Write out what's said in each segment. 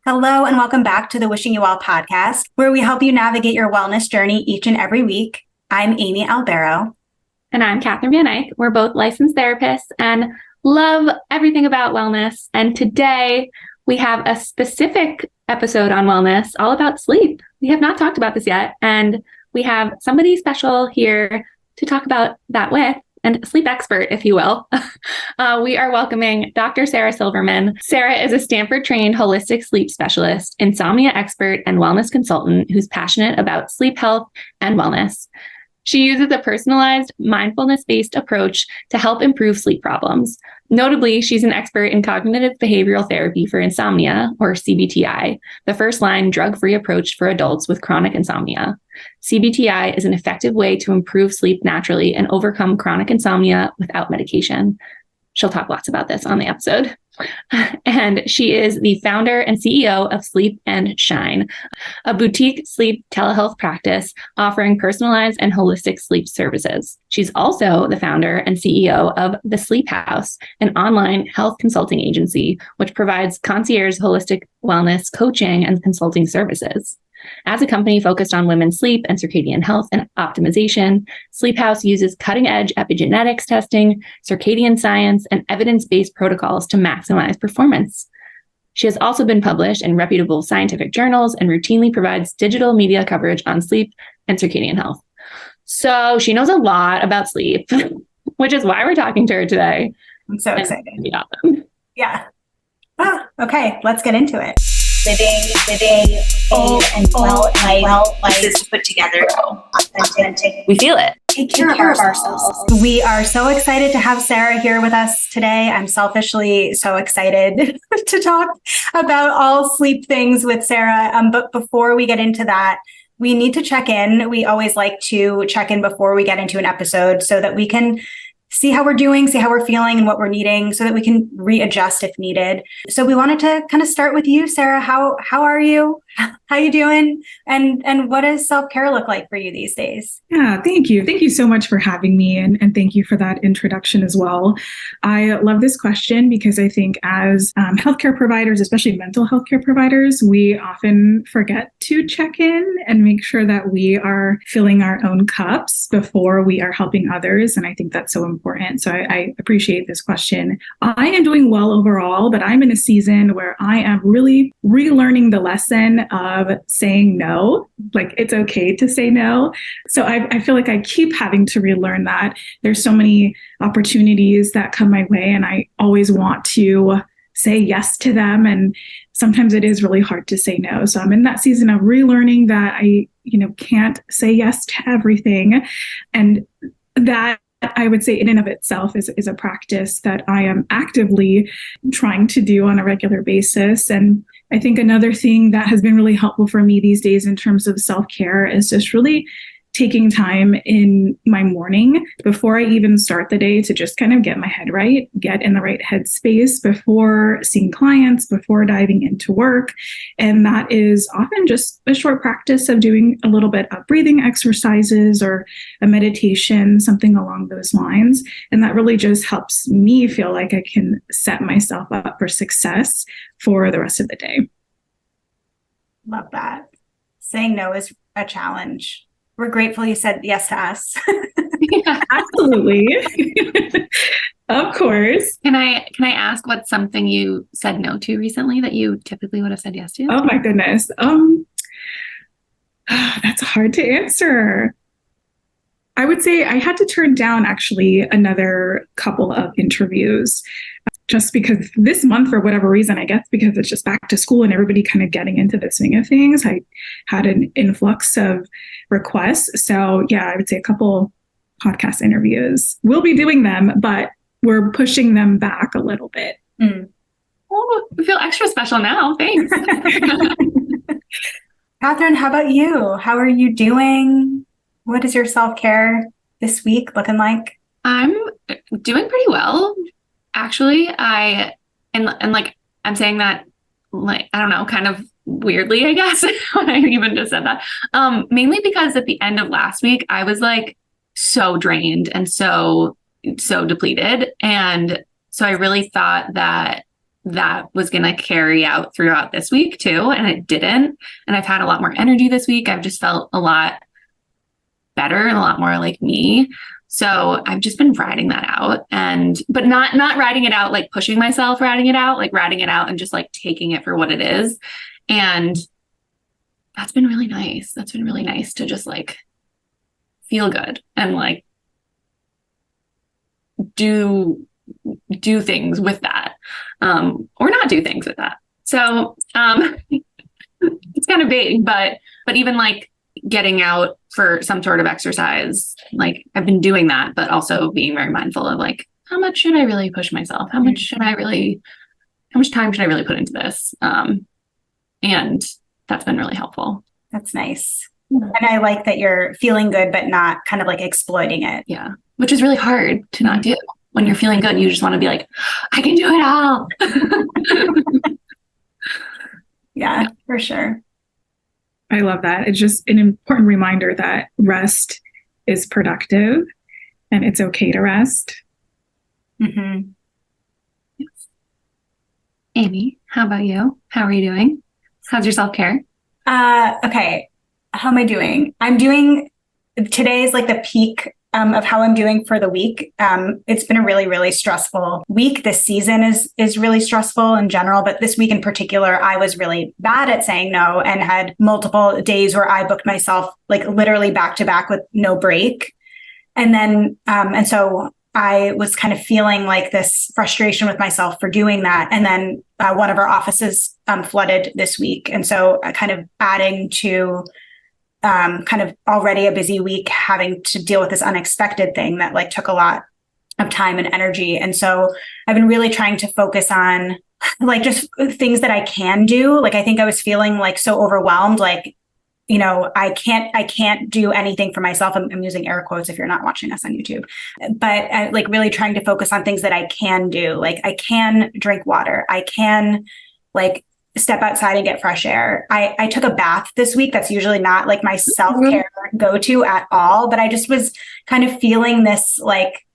Hello, and welcome back to the Wishing You Well podcast, where we help you navigate your wellness journey each and every week. I'm Amy Albero. And I'm Catherine Van Eyck. We're both licensed therapists and love everything about wellness. And today we have a specific episode on wellness, all about sleep. We have not talked about this yet. And we have somebody special here to talk about that with, and a sleep expert, if you will. We are welcoming Dr. Sarah Silverman. Sarah is a Stanford-trained holistic sleep specialist, insomnia expert, and wellness consultant who's passionate about sleep health and wellness. She uses a personalized, mindfulness-based approach to help improve sleep problems. Notably, she's an expert in cognitive behavioral therapy for insomnia, or CBT-i, the first-line drug-free approach for adults with chronic insomnia. CBT-i is an effective way to improve sleep naturally and overcome chronic insomnia without medication. She'll talk lots about this on the episode. And she is the founder and CEO of Sleep and Shine, a boutique sleep telehealth practice offering personalized and holistic sleep services. She's also the founder and CEO of The Sleep House, an online health consulting agency, which provides concierge holistic wellness coaching and consulting services. As a company focused on women's sleep and circadian health and optimization, Sleep House uses cutting-edge epigenetics testing, circadian science, and evidence-based protocols to maximize performance. She has also been published in reputable scientific journals and routinely provides digital media coverage on sleep and circadian health. So she knows a lot about sleep, which is why we're talking to her today. I'm so excited. Awesome. Yeah. Okay, let's get into it. Living full and well life to put together, authentic. We feel it. Take care of ourselves. We are so excited to have Sarah here with us today. I'm selfishly so excited to talk about all sleep things with Sarah. But before we get into that, we need to check in. We always like to check in before we get into an episode so that we can see how we're doing, see how we're feeling and what we're needing so that we can readjust if needed. So we wanted to kind of start with you, Sarah. How are you? How you doing? And what does self-care look like for you these days? Yeah, thank you. Thank you so much for having me. And thank you for that introduction as well. I love this question because I think as healthcare providers, especially mental health care providers, we often forget to check in and make sure that we are filling our own cups before we are helping others. And I think that's so important. So I appreciate this question. I am doing well overall, but I'm in a season where I am really relearning the lesson of saying no. Like, it's okay to say no. So I feel like I keep having to relearn that. There's so many opportunities that come my way, and I always want to say yes to them. And sometimes it is really hard to say no. So I'm in that season of relearning that I, can't say yes to everything. And that, I would say, in and of itself is a practice that I am actively trying to do on a regular basis. And I think another thing that has been really helpful for me these days in terms of self-care is just really taking time in my morning before I even start the day to just kind of get my head right, get in the right headspace before seeing clients, before diving into work. And that is often just a short practice of doing a little bit of breathing exercises or a meditation, something along those lines. And that really just helps me feel like I can set myself up for success for the rest of the day. Love that. Saying no is a challenge. We're grateful you said yes to us. Yeah, absolutely. Of course. Can I ask what's something you said no to recently that you typically would have said yes to? Oh my goodness. That's hard to answer. I would say I had to turn down actually another couple of interviews just because this month, for whatever reason, I guess because it's just back to school and everybody kind of getting into the swing of things, I had an influx of requests. So yeah, I would say a couple podcast interviews. We'll be doing them, but we're pushing them back a little bit. Mm. Oh, we feel extra special now. Thanks. Catherine, how about you? How are you doing? What is your self-care this week looking like? I'm doing pretty well. Actually, I'm saying that, like, I don't know, kind of weirdly, I guess, when I even just said that. Mainly because at the end of last week, I was like so drained and so depleted. And so I really thought that that was going to carry out throughout this week too. And it didn't. And I've had a lot more energy this week. I've just felt a lot better and a lot more like me. So I've just been riding that out, but not riding it out, like pushing myself, riding it out, like riding it out and just like taking it for what it is. And that's been really nice. That's been really nice to just like feel good and like do things with that, or not do things with that. So it's kind of big, but even like getting out for some sort of exercise, like I've been doing that, but also being very mindful of like, how much should I really push myself? How much time should I really put into this? And that's been really helpful. That's nice. And I like that you're feeling good, but not kind of like exploiting it. Yeah. Which is really hard to not do. When you're feeling good, you just want to be like, I can do it all. Yeah, for sure. I love that. It's just an important reminder that rest is productive and it's okay to rest. Mm-hmm. Yes. Amy, how about you? How are you doing? How's your self-care? Okay. How am I doing? Today is like the peak of how I'm doing for the week. It's been a really, really stressful week. This season is really stressful in general, but this week in particular, I was really bad at saying no and had multiple days where I booked myself like literally back to back with no break. And then, and so I was kind of feeling like this frustration with myself for doing that. And then one of our offices flooded this week. And so kind of adding to kind of already a busy week, having to deal with this unexpected thing that like took a lot of time and energy. And so I've been really trying to focus on like just things that I can do. Like, I think I was feeling like so overwhelmed, like, you know, I can't do anything for myself. I'm using air quotes if you're not watching us on YouTube, but like really trying to focus on things that I can do. Like I can drink water. I can like step outside and get fresh air. I took a bath this week. That's usually not like my self-care go-to at all, but I just was kind of feeling this like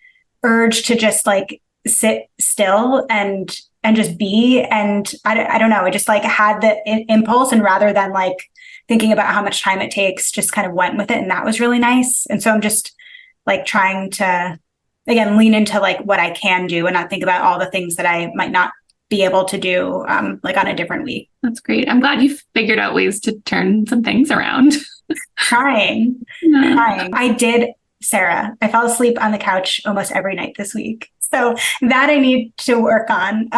urge to just like sit still and just be. And I don't know, I just like had the impulse, and rather than like thinking about how much time it takes, just kind of went with it. And that was really nice. And so I'm just like trying to, again, lean into like what I can do and not think about all the things that I might not be able to do like on a different week. That's great. I'm glad you've figured out ways to turn some things around. Trying. I did, Sarah, I fell asleep on the couch almost every night this week. So that I need to work on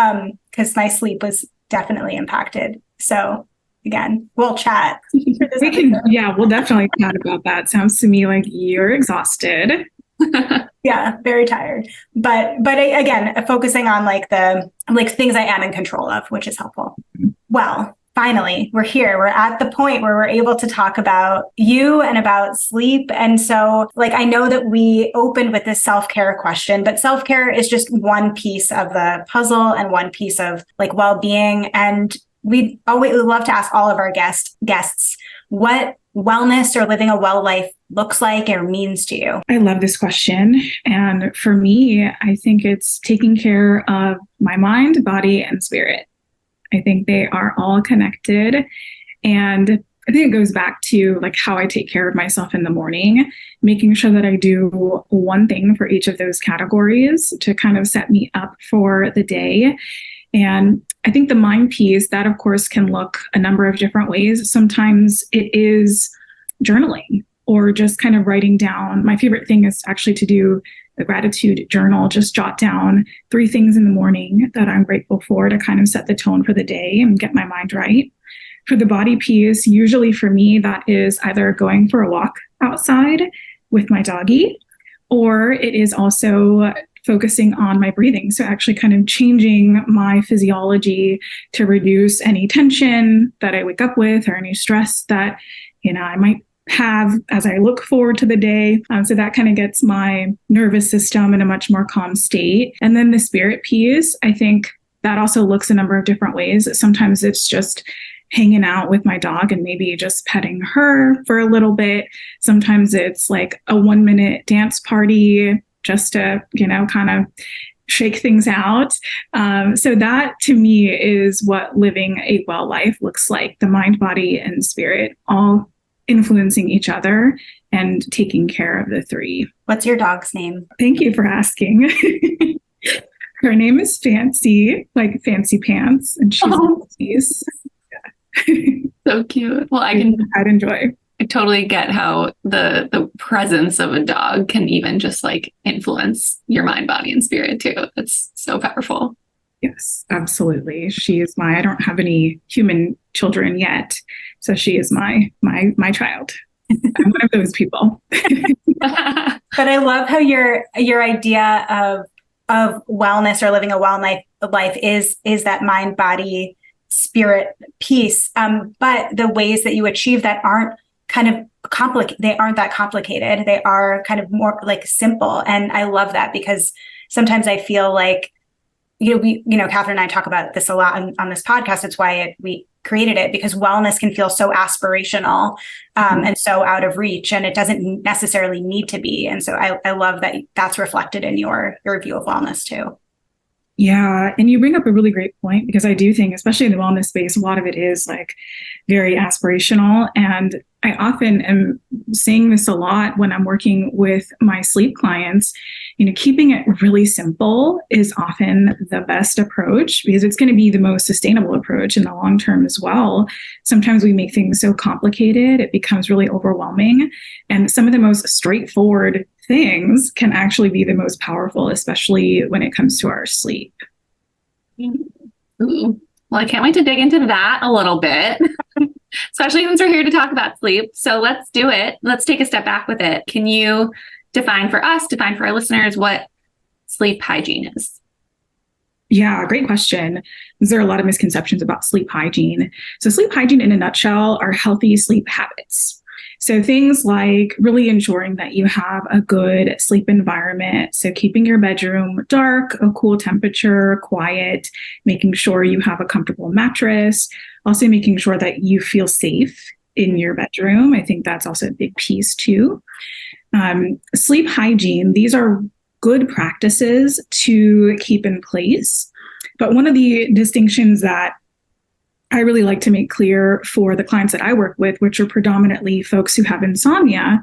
because my sleep was definitely impacted. So again, we'll chat. We'll definitely chat about that. Sounds to me like you're exhausted. Yeah, very tired. But again, focusing on like the things I am in control of, which is helpful. Well, finally, we're here. We're at the point where we're able to talk about you and about sleep. And so like, I know that we opened with this self-care question, but self-care is just one piece of the puzzle and one piece of like well-being. And we love to ask all of our guests what wellness or living a well life looks like or means to you. I love this question. And for me, I think it's taking care of my mind, body, and spirit. I think they are all connected. And I think it goes back to like how I take care of myself in the morning, making sure that I do one thing for each of those categories to kind of set me up for the day. And I think the mind piece, that of course can look a number of different ways. Sometimes it is journaling or just kind of writing down. My favorite thing is actually to do a gratitude journal, just jot down 3 things in the morning that I'm grateful for to kind of set the tone for the day and get my mind right. For the body piece, usually for me, that is either going for a walk outside with my doggy, or it is also focusing on my breathing. So actually kind of changing my physiology to reduce any tension that I wake up with or any stress that, I might have as I look forward to the day. So that kind of gets my nervous system in a much more calm state. And then the spirit piece, I think that also looks a number of different ways. Sometimes it's just hanging out with my dog and maybe just petting her for a little bit. Sometimes it's like a 1-minute dance party just to, kind of shake things out. So that to me is what living a well life looks like. The mind, body, and spirit all influencing each other and taking care of the three. What's your dog's name? Thank you for asking. Her name is Fancy, like fancy pants, and she's Maltese. So cute. Well, I'd enjoy. I totally get how the presence of a dog can even just like influence your mind, body, and spirit too. That's so powerful. Yes, absolutely. She is I don't have any human children yet, so she is my child. I'm one of those people. But I love how your idea of wellness or living a well life is that mind, body, spirit piece. But the ways that you achieve that aren't kind of complicated. They aren't that complicated. They are kind of more like simple. And I love that because sometimes I feel like, Catherine and I talk about this a lot on this podcast. It's why we created it, because wellness can feel so aspirational and so out of reach, and it doesn't necessarily need to be. And so I love that that's reflected in your view of wellness too. Yeah. And you bring up a really great point, because I do think, especially in the wellness space, a lot of it is like very aspirational. And I often am saying this a lot when I'm working with my sleep clients. Keeping it really simple is often the best approach, because it's going to be the most sustainable approach in the long term as well. Sometimes we make things so complicated, it becomes really overwhelming. And some of the most straightforward things can actually be the most powerful, especially when it comes to our sleep. Ooh. Well, I can't wait to dig into that a little bit, especially since we're here to talk about sleep. So let's do it. Let's take a step back with it. Can you define for our listeners, what sleep hygiene is? Yeah, great question. There are a lot of misconceptions about sleep hygiene. So sleep hygiene in a nutshell are healthy sleep habits. So things like really ensuring that you have a good sleep environment. So keeping your bedroom dark, a cool temperature, quiet, making sure you have a comfortable mattress, also making sure that you feel safe in your bedroom. I think that's also a big piece too. Sleep hygiene, these are good practices to keep in place. But one of the distinctions that I really like to make clear for the clients that I work with, which are predominantly folks who have insomnia,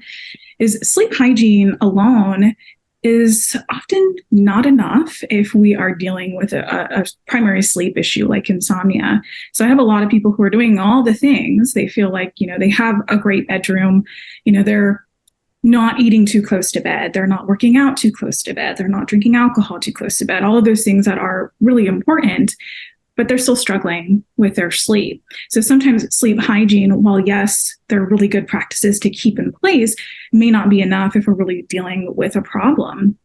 is sleep hygiene alone is often not enough if we are dealing with a primary sleep issue like insomnia. So I have a lot of people who are doing all the things. They feel like, they have a great bedroom, they're not eating too close to bed. They're not working out too close to bed. They're not drinking alcohol too close to bed. All of those things that are really important, but they're still struggling with their sleep. So sometimes sleep hygiene, while yes, they're really good practices to keep in place, may not be enough if we're really dealing with a problem.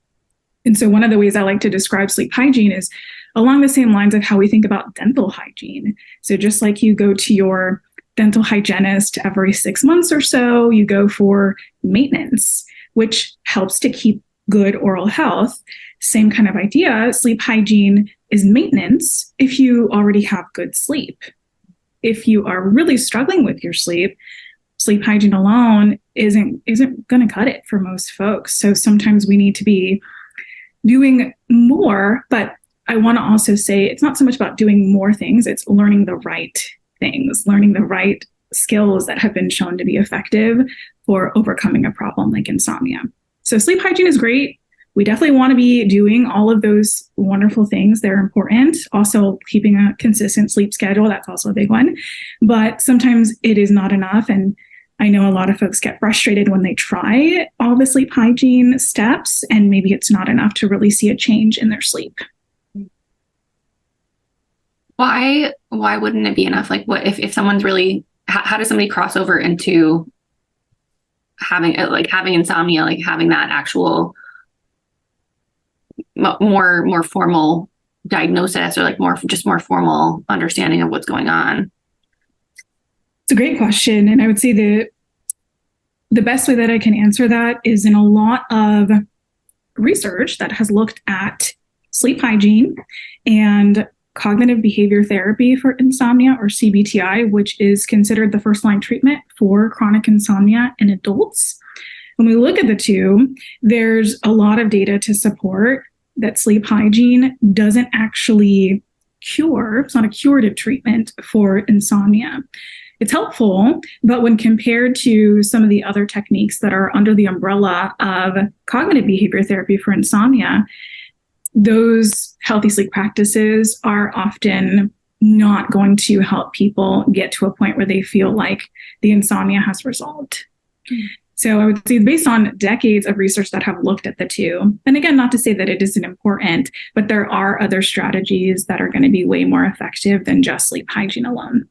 And so one of the ways I like to describe sleep hygiene is along the same lines of how we think about dental hygiene. So just like you go to your dental hygienist every 6 months or so, you go for maintenance, which helps to keep good oral health. Same kind of idea. Sleep hygiene is maintenance if you already have good sleep. If you are really struggling with your sleep hygiene alone isn't going to cut it for most folks. So sometimes we need to be doing more, but I want to also say it's not so much about doing more things, it's learning the right things, learning the right skills that have been shown to be effective for overcoming a problem like insomnia. So sleep hygiene is great. We definitely want to be doing all of those wonderful things. They're important. Also, keeping a consistent sleep schedule, that's also a big one. But sometimes it is not enough. And I know a lot of folks get frustrated when they try all the sleep hygiene steps, and maybe it's not enough to really see a change in their sleep. Why wouldn't it be enough? Like, what if someone's really, how does somebody cross over into having insomnia, like having that actual more formal diagnosis, or like more formal understanding of what's going on? It's a great question. And I would say the best way that I can answer that is in a lot of research that has looked at sleep hygiene and cognitive behavior therapy for insomnia, or CBT-i, which is considered the first line treatment for chronic insomnia in adults. When we look at the two, there's a lot of data to support that sleep hygiene doesn't actually cure, it's not a curative treatment for insomnia. It's helpful, but when compared to some of the other techniques that are under the umbrella of cognitive behavior therapy for insomnia, those healthy sleep practices are often not going to help people get to a point where they feel like the insomnia has resolved. So I would say, based on decades of research that have looked at the two, and again, not to say that it isn't important, but there are other strategies that are going to be way more effective than just sleep hygiene alone.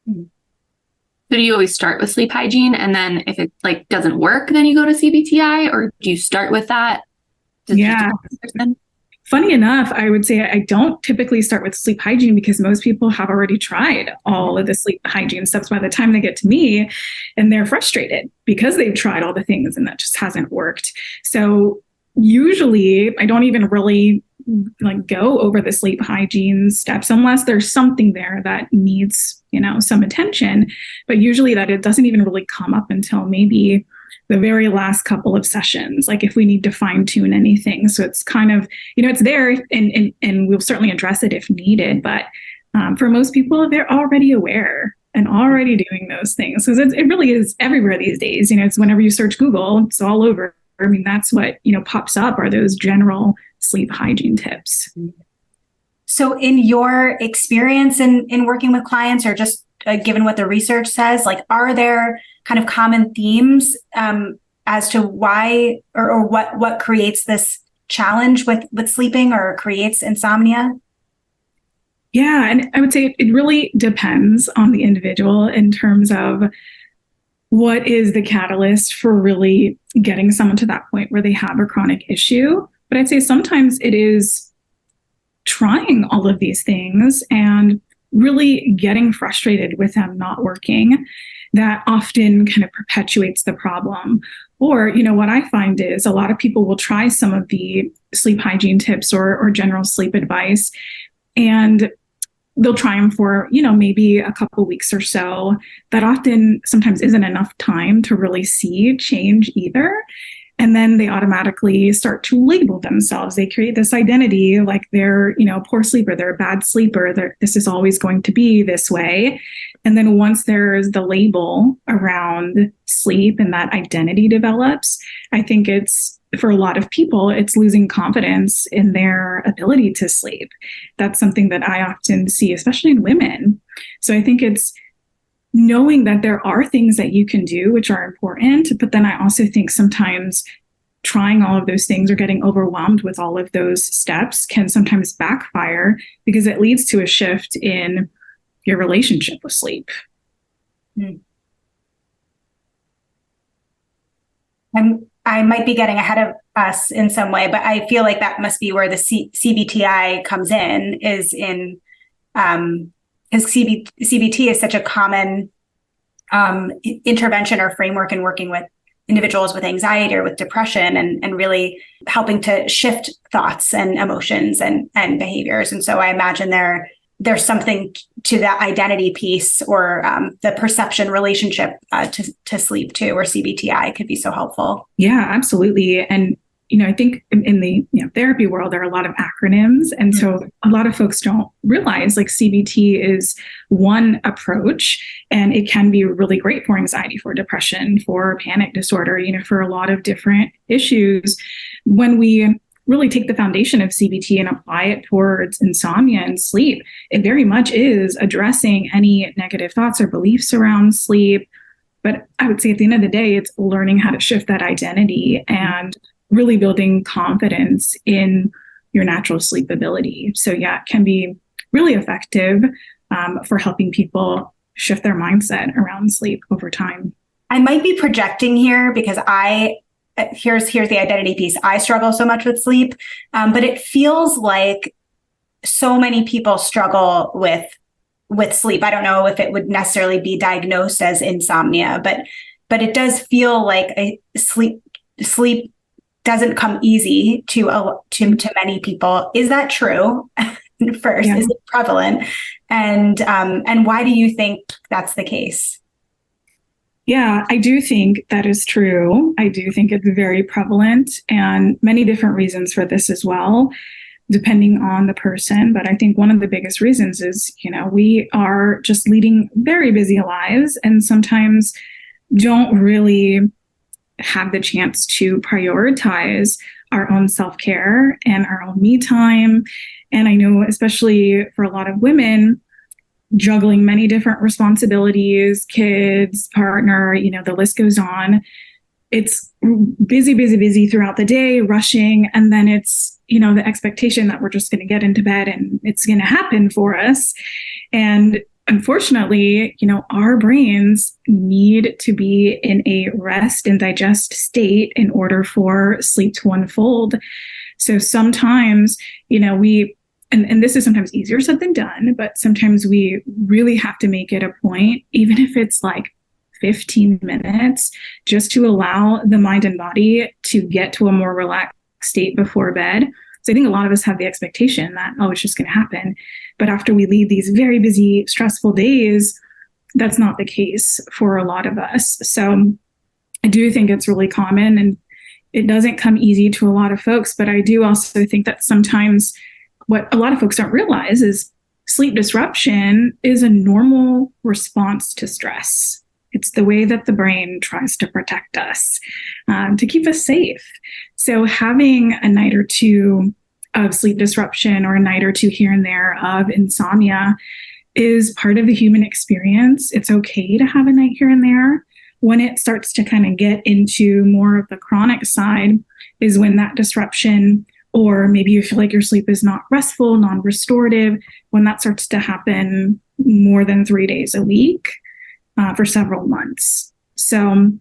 So do you always start with sleep hygiene, and then if it doesn't work, then you go to CBT-i, or do you start with that? Yeah. Funny enough, I would say I don't typically start with sleep hygiene because most people have already tried all of the sleep hygiene steps by the time they get to me, and they're frustrated because they've tried all the things and that just hasn't worked. So usually I don't even really go over the sleep hygiene steps unless there's something there that needs, some attention. But usually that it doesn't even really come up until maybe the very last couple of sessions, like if we need to fine tune anything. So it's kind of, it's there and we'll certainly address it if needed. But for most people, they're already aware and already doing those things. So it really is everywhere these days. It's whenever you search Google, it's all over. I mean, that's what, pops up are those general sleep hygiene tips. So in your experience in working with clients, or just given what the research says, are there kind of common themes as to why or what creates this challenge with sleeping or creates insomnia? Yeah, and I would say it really depends on the individual in terms of what is the catalyst for really getting someone to that point where they have a chronic issue. But I'd say sometimes it is trying all of these things and really getting frustrated with them not working. That often kind of perpetuates the problem. Or, what I find is a lot of people will try some of the sleep hygiene tips or general sleep advice, and they'll try them for, maybe a couple weeks or so. That often sometimes isn't enough time to really see change either. And then they automatically start to label themselves. They create this identity like they're, a poor sleeper, they're a bad sleeper, this is always going to be this way. And then once there's the label around sleep and that identity develops, I think for a lot of people, it's losing confidence in their ability to sleep. That's something that I often see, especially in women. So I think it's knowing that there are things that you can do, which are important. But then I also think sometimes trying all of those things or getting overwhelmed with all of those steps can sometimes backfire because it leads to a shift in your relationship with sleep. I might be getting ahead of us in some way, but I feel like that must be where the CBT-i comes in, because CBT is such a common intervention or framework in working with individuals with anxiety or with depression, and really helping to shift thoughts and emotions and behaviors. And so I imagine there's something to that identity piece or the perception relationship to sleep too, where CBT-i could be so helpful. Yeah, absolutely. And I think in the therapy world, there are a lot of acronyms. And so a lot of folks don't realize CBT is one approach, and it can be really great for anxiety, for depression, for panic disorder, for a lot of different issues. When we really take the foundation of CBT and apply it towards insomnia and sleep, it very much is addressing any negative thoughts or beliefs around sleep. But I would say at the end of the day, it's learning how to shift that identity and really building confidence in your natural sleep ability. So yeah, it can be really effective for helping people shift their mindset around sleep over time. I might be projecting here because here's the identity piece. I struggle so much with sleep, but it feels like so many people struggle with sleep. I don't know if it would necessarily be diagnosed as insomnia, but it does feel like sleep doesn't come easy to many people. Is that true? First, yeah. Is it prevalent? And why do you think that's the case? Yeah, I do think that is true. I do think it's very prevalent, and many different reasons for this as well, depending on the person. But I think one of the biggest reasons is, we are just leading very busy lives and sometimes don't really have the chance to prioritize our own self-care and our own me time. And I know, especially for a lot of women, juggling many different responsibilities, kids, partner, the list goes on. It's busy, busy, busy throughout the day, rushing. And then it's, the expectation that we're just going to get into bed and it's going to happen for us. And unfortunately, our brains need to be in a rest and digest state in order for sleep to unfold. So sometimes, and this is sometimes easier said than done, but sometimes we really have to make it a point, even if it's like 15 minutes, just to allow the mind and body to get to a more relaxed state before bed. So I think a lot of us have the expectation that, it's just going to happen. But after we lead these very busy, stressful days, that's not the case for a lot of us. So I do think it's really common, and it doesn't come easy to a lot of folks. But I do also think that sometimes what a lot of folks don't realize is sleep disruption is a normal response to stress. It's the way that the brain tries to protect us, to keep us safe. So having a night or two of sleep disruption or a night or two here and there of insomnia is part of the human experience. It's okay to have a night here and there. When it starts to kind of get into more of the chronic side is when that disruption, or maybe you feel like your sleep is not restful, non-restorative, when that starts to happen more than 3 days a week for several months. So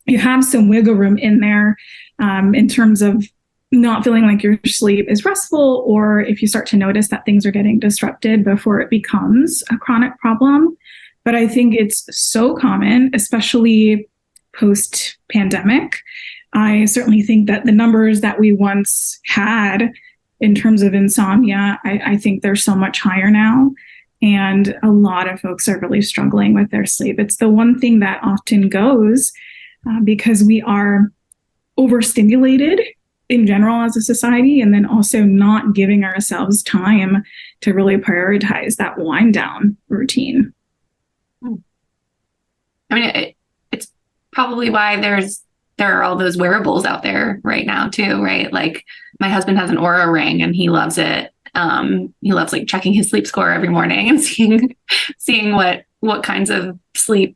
you have some wiggle room in there in terms of not feeling like your sleep is restful, or if you start to notice that things are getting disrupted before it becomes a chronic problem. But I think it's so common, especially post-pandemic. I certainly think that the numbers that we once had in terms of insomnia, I think they're so much higher now. And a lot of folks are really struggling with their sleep. It's the one thing that often goes because we are overstimulated in general as a society, and then also not giving ourselves time to really prioritize that wind down routine. I mean, it's probably why there are all those wearables out there right now too, right? Like my husband has an Oura ring and he loves it. He loves like checking his sleep score every morning and seeing what kinds of sleeps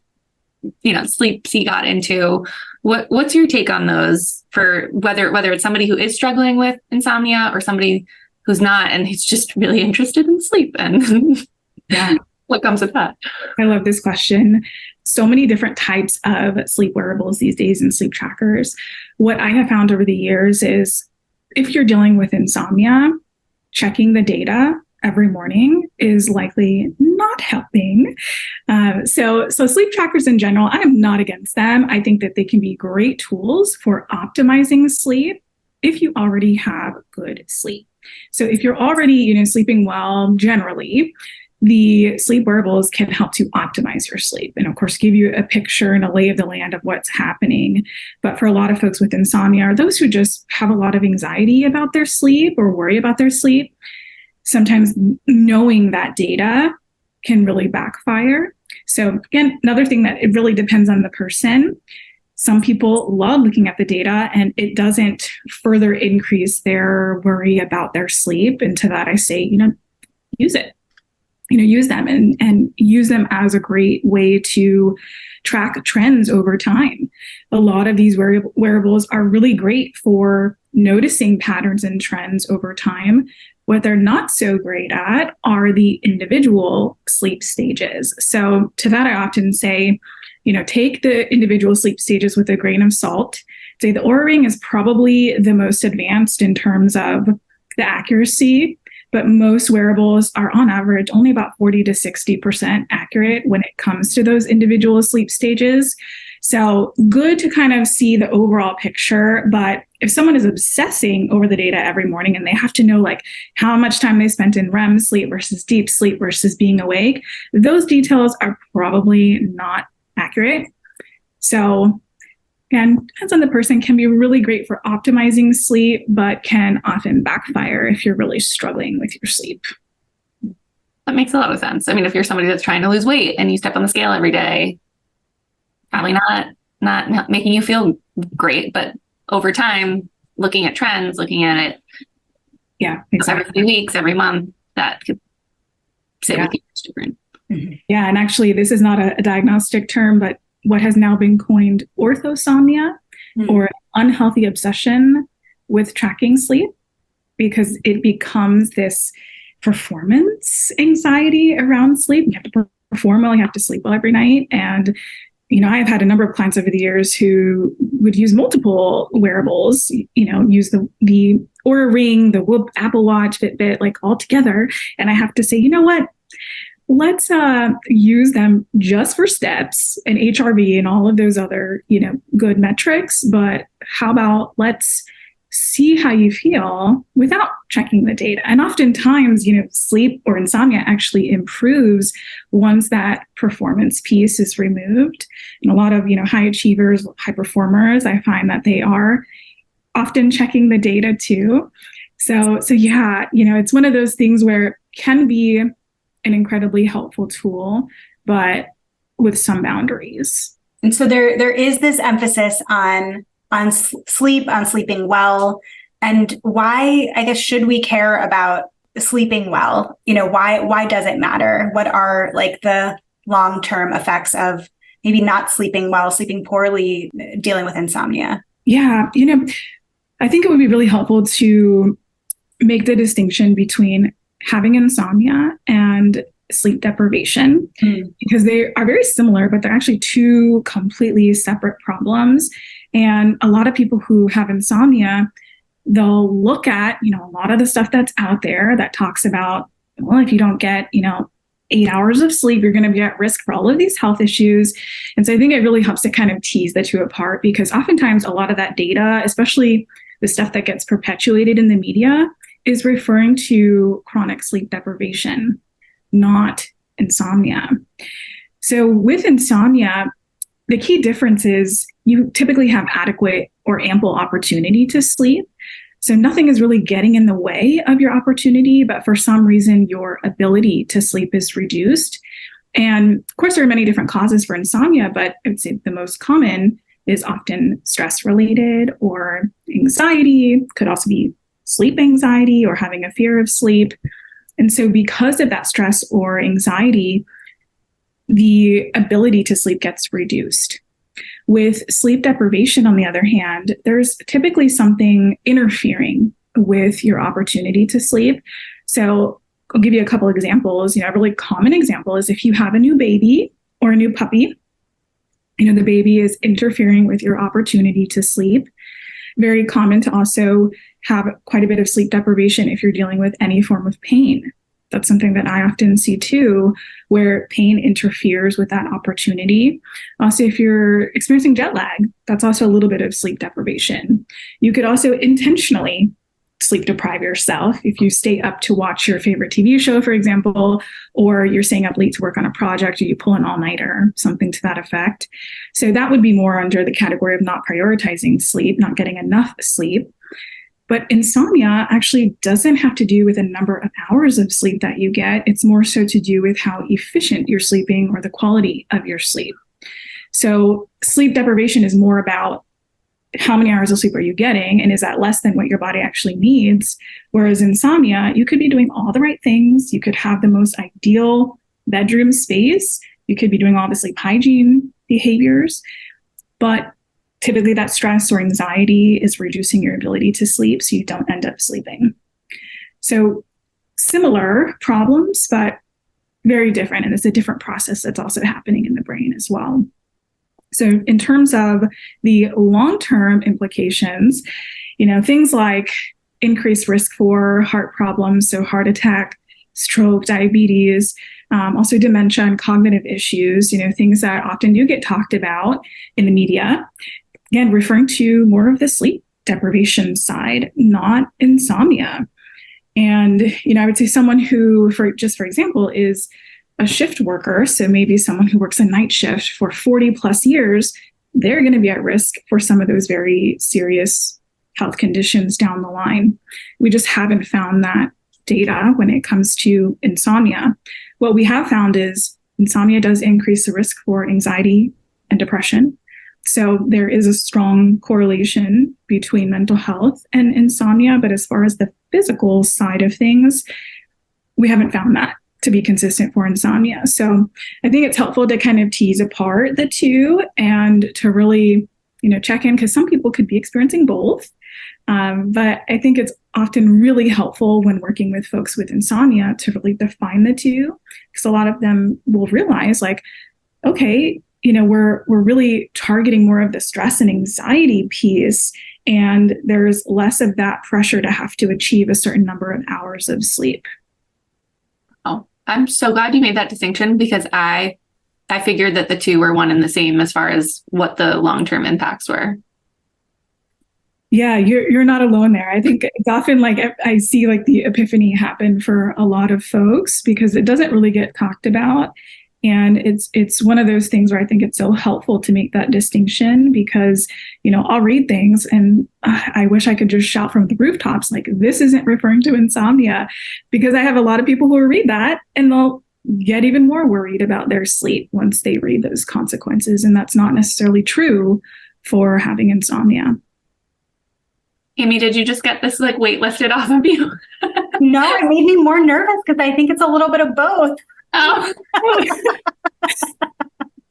he got into. What's your take on those, for whether it's somebody who is struggling with insomnia or somebody who's not and he's just really interested in sleep, and yeah, what comes with that? I love this question. So many different types of sleep wearables these days and sleep trackers. What I have found over the years is if you're dealing with insomnia, checking the data every morning is likely not helping. So sleep trackers in general, I am not against them. I think that they can be great tools for optimizing sleep if you already have good sleep. So if you're already, sleeping well generally, the sleep wearables can help to optimize your sleep and, of course, give you a picture and a lay of the land of what's happening. But for a lot of folks with insomnia, or those who just have a lot of anxiety about their sleep or worry about their sleep, sometimes knowing that data can really backfire. So again, another thing that it really depends on the person. Some people love looking at the data and it doesn't further increase their worry about their sleep. And to that I say, use it. Use them and use them as a great way to track trends over time. A lot of these wearables are really great for noticing patterns and trends over time. What they're not so great at are the individual sleep stages. So to that, I often say, take the individual sleep stages with a grain of salt. Say the Oura Ring is probably the most advanced in terms of the accuracy, but most wearables are on average only about 40 to 60% accurate when it comes to those individual sleep stages. So good to kind of see the overall picture, but if someone is obsessing over the data every morning and they have to know like how much time they spent in REM sleep versus deep sleep versus being awake, those details are probably not accurate. So, and depends on the person, can be really great for optimizing sleep, but can often backfire if you're really struggling with your sleep. That makes a lot of sense. I mean, if you're somebody that's trying to lose weight and you step on the scale every day, probably not making you feel great, but over time, looking at trends, looking at it, exactly. every few weeks, every month, that could sit with you. It's different. Mm-hmm. Yeah, and actually, this is not a diagnostic term, but what has now been coined orthosomnia, or unhealthy obsession with tracking sleep, because it becomes this performance anxiety around sleep. You have to perform well, you have to sleep well every night. And, I've had a number of clients over the years who would use multiple wearables, use the Oura Ring, the Whoop, Apple Watch, Fitbit, like all together. And I have to say, you know what? Let's use them just for steps and HRV and all of those other, good metrics. But how about let's see how you feel without checking the data. And oftentimes, sleep or insomnia actually improves once that performance piece is removed. And a lot of, high achievers, high performers, I find that they are often checking the data too. So yeah, it's one of those things where it can be an incredibly helpful tool, but with some boundaries. And so there is this emphasis on sleep, on sleeping well. And why, I guess, should we care about sleeping well? Why does it matter? What are like the long-term effects of maybe not sleeping well, sleeping poorly, dealing with insomnia? Yeah, I think it would be really helpful to make the distinction between having insomnia and sleep deprivation, because they are very similar, but they're actually two completely separate problems. And a lot of people who have insomnia, they'll look at, a lot of the stuff that's out there that talks about, well, if you don't get, 8 hours of sleep, you're going to be at risk for all of these health issues. And so I think it really helps to kind of tease the two apart, because oftentimes a lot of that data, especially the stuff that gets perpetuated in the media, is referring to chronic sleep deprivation, not insomnia. So with insomnia, the key difference is you typically have adequate or ample opportunity to sleep. So nothing is really getting in the way of your opportunity, but for some reason, your ability to sleep is reduced. And of course, there are many different causes for insomnia, but I would say the most common is often stress related or anxiety, could also be sleep anxiety or having a fear of sleep. And so because of that stress or anxiety, the ability to sleep gets reduced. With sleep deprivation, on the other hand, there's typically something interfering with your opportunity to sleep. So I'll give you a couple examples. A really common example is if you have a new baby or a new puppy, the baby is interfering with your opportunity to sleep. Very common to also have quite a bit of sleep deprivation if you're dealing with any form of pain. That's something that I often see too, where pain interferes with that opportunity. Also, if you're experiencing jet lag, that's also a little bit of sleep deprivation. You could also intentionally sleep deprive yourself if you stay up to watch your favorite TV show, for example, or you're staying up late to work on a project, or you pull an all-nighter, something to that effect. So that would be more under the category of not prioritizing sleep, not getting enough sleep. But insomnia actually doesn't have to do with a number of hours of sleep that you get. It's more so to do with how efficient you're sleeping or the quality of your sleep. So sleep deprivation is more about how many hours of sleep are you getting, and is that less than what your body actually needs? Whereas insomnia, you could be doing all the right things. You could have the most ideal bedroom space. You could be doing all the sleep hygiene behaviors, but typically that stress or anxiety is reducing your ability to sleep, so you don't end up sleeping. So similar problems, but very different. And it's a different process that's also happening in the brain as well. So in terms of the long-term implications, things like increased risk for heart problems, so heart attack, stroke, diabetes, also dementia and cognitive issues, things that often do get talked about in the media. Again, referring to more of the sleep deprivation side, not insomnia. And, I would say someone who, for example, is a shift worker, so maybe someone who works a night shift for 40 plus years, they're going to be at risk for some of those very serious health conditions down the line. We just haven't found that data when it comes to insomnia. What we have found is insomnia does increase the risk for anxiety and depression. So there is a strong correlation between mental health and insomnia. But as far as the physical side of things, we haven't found that to be consistent for insomnia. So I think it's helpful to kind of tease apart the two and to really, check in, because some people could be experiencing both. But I think it's often really helpful when working with folks with insomnia to really define the two, because a lot of them will realize like, okay, we're really targeting more of the stress and anxiety piece, and there's less of that pressure to have to achieve a certain number of hours of sleep. Oh, I'm so glad you made that distinction, because I figured that the two were one and the same as far as what the long-term impacts were. Yeah, you're not alone there. I think it's often like I see like the epiphany happen for a lot of folks because it doesn't really get talked about. And it's one of those things where I think it's so helpful to make that distinction because, I'll read things and I wish I could just shout from the rooftops, like, this isn't referring to insomnia, because I have a lot of people who will read that and they'll get even more worried about their sleep once they read those consequences. And that's not necessarily true for having insomnia. Amy, did you just get this like weight lifted off of you? No, it made me more nervous because I think it's a little bit of both. Oh.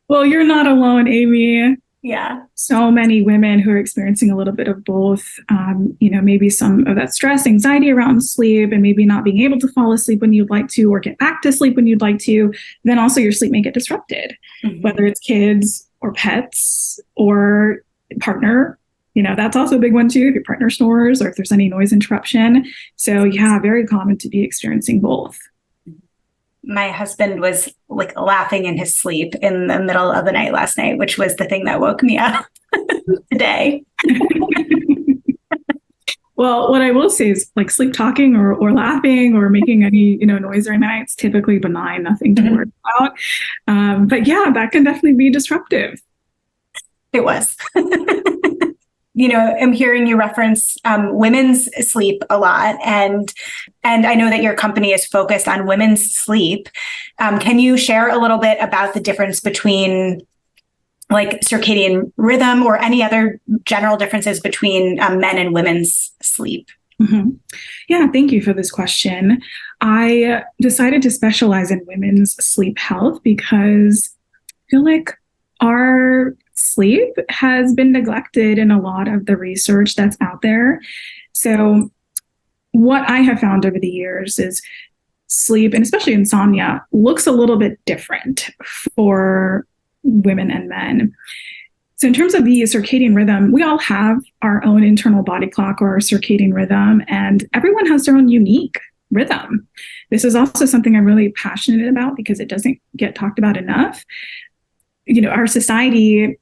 Well, you're not alone, Amy. Yeah. So many women who are experiencing a little bit of both, maybe some of that stress, anxiety around sleep, and maybe not being able to fall asleep when you'd like to, or get back to sleep when you'd like to. Then also your sleep may get disrupted, whether it's kids or pets or partner. That's also a big one too, if your partner snores or if there's any noise interruption. So yeah, very common to be experiencing both. My husband was like laughing in his sleep in the middle of the night last night, which was the thing that woke me up today. Well, what I will say is like sleep talking or laughing or making any, noise during the night, it's typically benign, nothing to worry about. But yeah, that can definitely be disruptive. It was. I'm hearing you reference women's sleep a lot, and I know that your company is focused on women's sleep. Can you share a little bit about the difference between like circadian rhythm or any other general differences between men and women's sleep? Mm-hmm. Yeah, thank you for this question. I decided to specialize in women's sleep health because I feel like our sleep has been neglected in a lot of the research that's out there. So what I have found over the years is sleep, and especially insomnia, looks a little bit different for women and men. So in terms of the circadian rhythm, we all have our own internal body clock or our circadian rhythm, and everyone has their own unique rhythm. This is also something I'm really passionate about because it doesn't get talked about enough. Our society,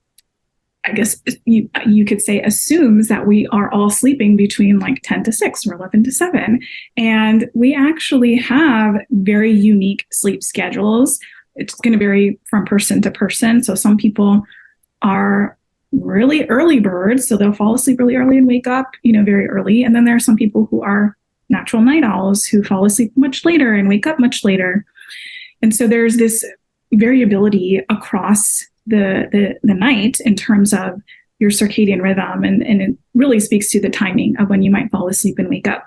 I guess you could say, assumes that we are all sleeping between like 10 to 6 or 11 to 7. And we actually have very unique sleep schedules. It's going to vary from person to person. So some people are really early birds, so they'll fall asleep really early and wake up, very early. And then there are some people who are natural night owls who fall asleep much later and wake up much later. And so there's this variability across the night in terms of your circadian rhythm, and it really speaks to the timing of when you might fall asleep and wake up.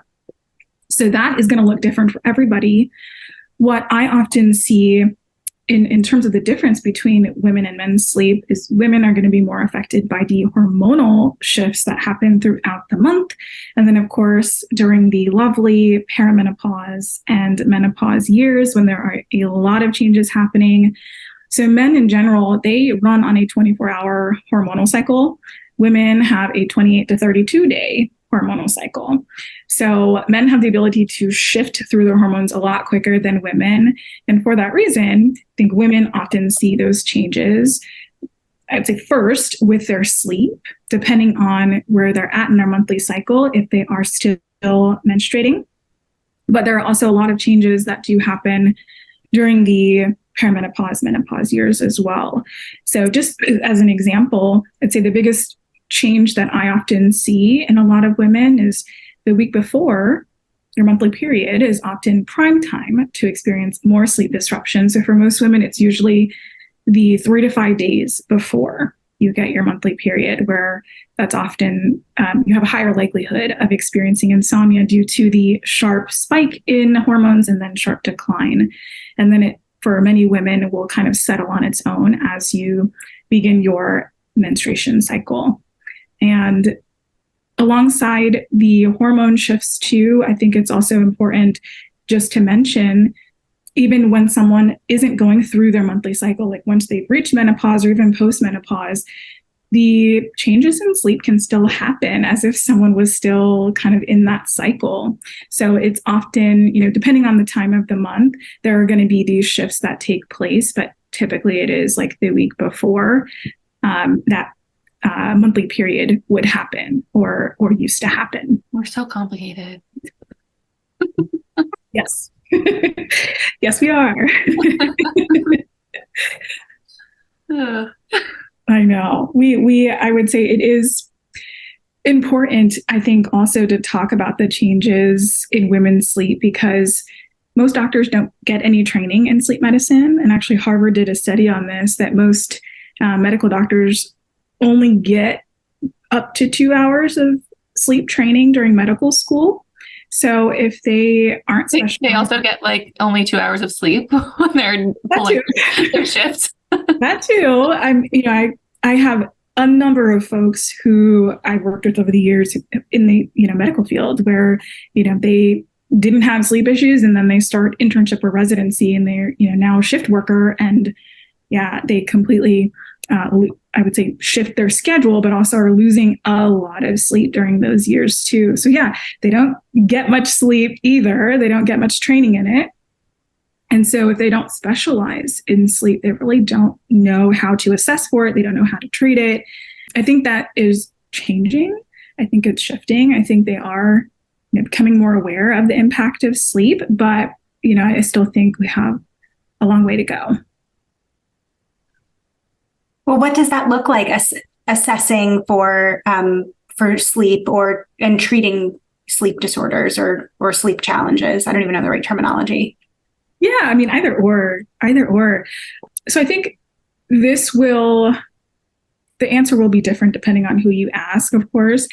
So that is going to look different for everybody. What I often see in terms of the difference between women and men's sleep is women are going to be more affected by the hormonal shifts that happen throughout the month. And then, of course, during the lovely perimenopause and menopause years when there are a lot of changes happening. So men in general, they run on a 24-hour hormonal cycle. Women have a 28 to 32-day hormonal cycle. So men have the ability to shift through their hormones a lot quicker than women. And for that reason, I think women often see those changes, I'd say first with their sleep, depending on where they're at in their monthly cycle, if they are still menstruating. But there are also a lot of changes that do happen during the perimenopause, menopause years as well. So just as an example, I'd say the biggest change that I often see in a lot of women is the week before your monthly period is often prime time to experience more sleep disruption. So for most women, it's usually the 3 to 5 days before you get your monthly period, where that's often you have a higher likelihood of experiencing insomnia due to the sharp spike in hormones and then sharp decline. And then it, for many women, will kind of settle on its own as you begin your menstruation cycle. And alongside the hormone shifts too, I think it's also important just to mention, even when someone isn't going through their monthly cycle, like once they've reached menopause or even post-menopause, the changes in sleep can still happen as if someone was still kind of in that cycle. So it's often, depending on the time of the month, there are going to be these shifts that take place, but typically it is like the week before that monthly period would happen or used to happen. We're so complicated. Yes. Yes, we are. I know. I would say it is important, I think, also to talk about the changes in women's sleep, because most doctors don't get any training in sleep medicine. And actually, Harvard did a study on this, that most medical doctors only get up to 2 hours of sleep training during medical school. So if they aren't specialized, they also get like only 2 hours of sleep when they're pulling their shifts. That too. I have a number of folks who I've worked with over the years in the medical field where they didn't have sleep issues, and then they start internship or residency, and they're now a shift worker, and they completely I would say shift their schedule, but also are losing a lot of sleep during those years too. So they don't get much sleep either. They don't get much training in it. And so if they don't specialize in sleep, they really don't know how to assess for it. They don't know how to treat it. I think that is changing. I think it's shifting. I think they are becoming more aware of the impact of sleep, but I still think we have a long way to go. Well, what does that look like, assessing for sleep and treating sleep disorders or sleep challenges? I don't even know the right terminology. Yeah, I mean, either or. So I think the answer will be different depending on who you ask, of course.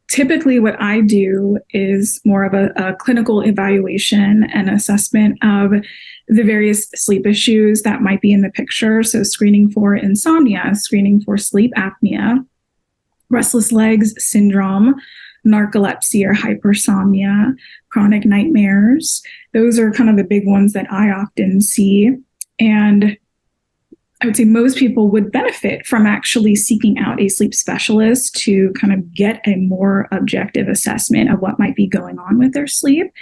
Typically, what I do is more of a clinical evaluation and assessment of the various sleep issues that might be in the picture. So screening for insomnia, screening for sleep apnea, restless legs syndrome, narcolepsy or hypersomnia, chronic nightmares. Those are kind of the big ones that I often see. And I would say most people would benefit from actually seeking out a sleep specialist to kind of get a more objective assessment of what might be going on with their sleep.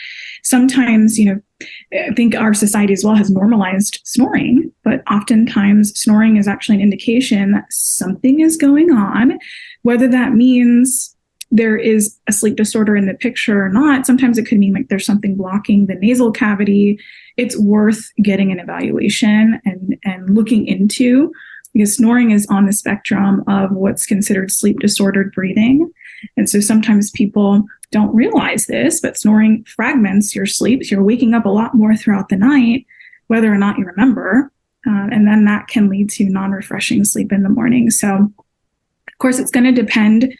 Sometimes, I think our society as well has normalized snoring, but oftentimes snoring is actually an indication that something is going on, whether that means there is a sleep disorder in the picture or not. Sometimes it could mean like there's something blocking the nasal cavity. It's worth getting an evaluation and looking into, because snoring is on the spectrum of what's considered sleep disordered breathing. And so sometimes people don't realize this, but snoring fragments your sleep. So you're waking up a lot more throughout the night, whether or not you remember. And then that can lead to non-refreshing sleep in the morning. So of course, it's going to depend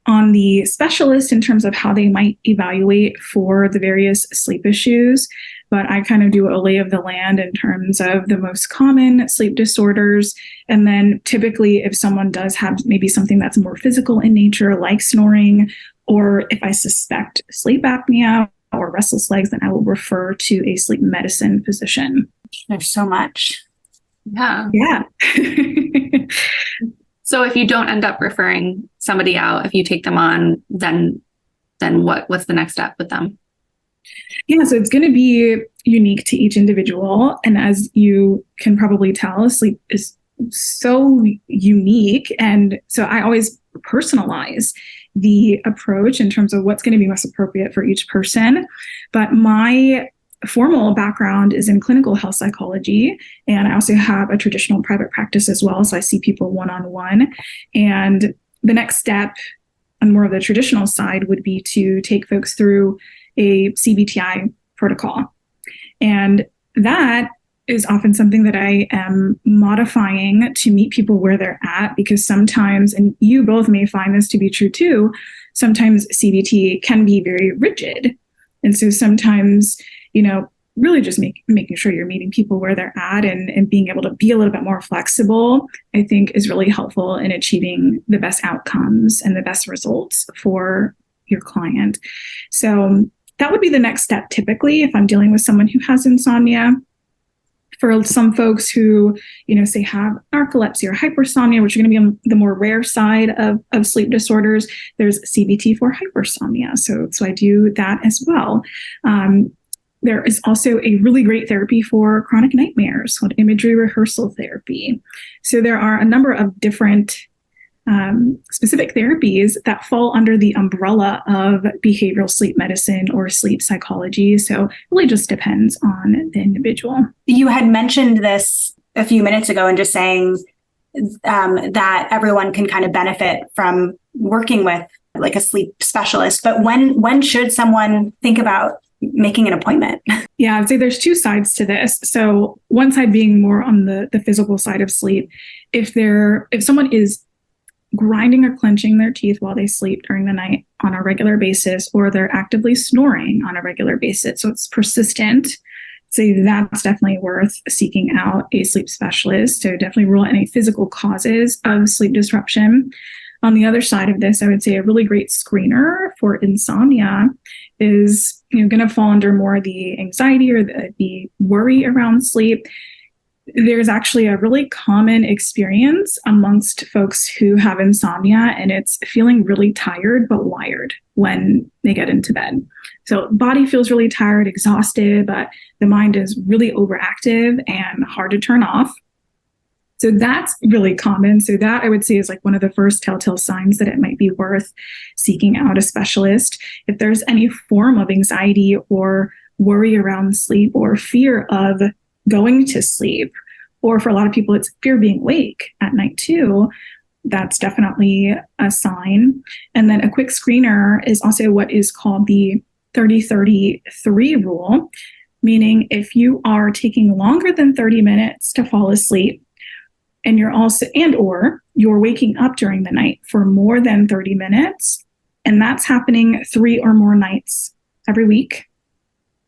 on the specialist in terms of how they might evaluate for the various sleep issues. But I kind of do a lay of the land in terms of the most common sleep disorders. And then typically if someone does have maybe something that's more physical in nature, like snoring, or if I suspect sleep apnea or restless legs, then I will refer to a sleep medicine physician. There's so much. Yeah. So if you don't end up referring somebody out, if you take them on, then what's the next step with them? Yeah, so it's going to be unique to each individual. And as you can probably tell, sleep is so unique. And so I always personalize the approach in terms of what's going to be most appropriate for each person. But my formal background is in clinical health psychology, and I also have a traditional private practice as well. So I see people one-on-one. And the next step on more of the traditional side would be to take folks through a CBT-i protocol. And that is often something that I am modifying to meet people where they're at, because sometimes, and you both may find this to be true too, sometimes CBT can be very rigid. And so sometimes, really just making sure you're meeting people where they're at and being able to be a little bit more flexible, I think is really helpful in achieving the best outcomes and the best results for your client. So that would be the next step typically if I'm dealing with someone who has insomnia. For some folks who, say have narcolepsy or hypersomnia, which are going to be on the more rare side of sleep disorders, there's CBT for hypersomnia. So I do that as well. There is also a really great therapy for chronic nightmares called imagery rehearsal therapy. So there are a number of different specific therapies that fall under the umbrella of behavioral sleep medicine or sleep psychology. So it really just depends on the individual. You had mentioned this a few minutes ago and just saying that everyone can kind of benefit from working with like a sleep specialist. But when should someone think about making an appointment? Yeah, I'd say there's two sides to this. So one side being more on the physical side of sleep. If someone is grinding or clenching their teeth while they sleep during the night on a regular basis, or they're actively snoring on a regular basis, so it's persistent, so that's definitely worth seeking out a sleep specialist. So definitely rule out any physical causes of sleep disruption. On the other side of this, I would say a really great screener for insomnia is going to fall under more the anxiety or the worry around sleep. There's actually a really common experience amongst folks who have insomnia, and it's feeling really tired but wired when they get into bed. So body feels really tired, exhausted, but the mind is really overactive and hard to turn off. So that's really common. So that I would say is like one of the first telltale signs that it might be worth seeking out a specialist. If there's any form of anxiety or worry around sleep or fear of going to sleep, or for a lot of people, it's fear being awake at night too, that's definitely a sign. And then a quick screener is also what is called the 30-30-3 rule, meaning if you are taking longer than 30 minutes to fall asleep, and you're waking up during the night for more than 30 minutes, and that's happening 3 or more nights every week,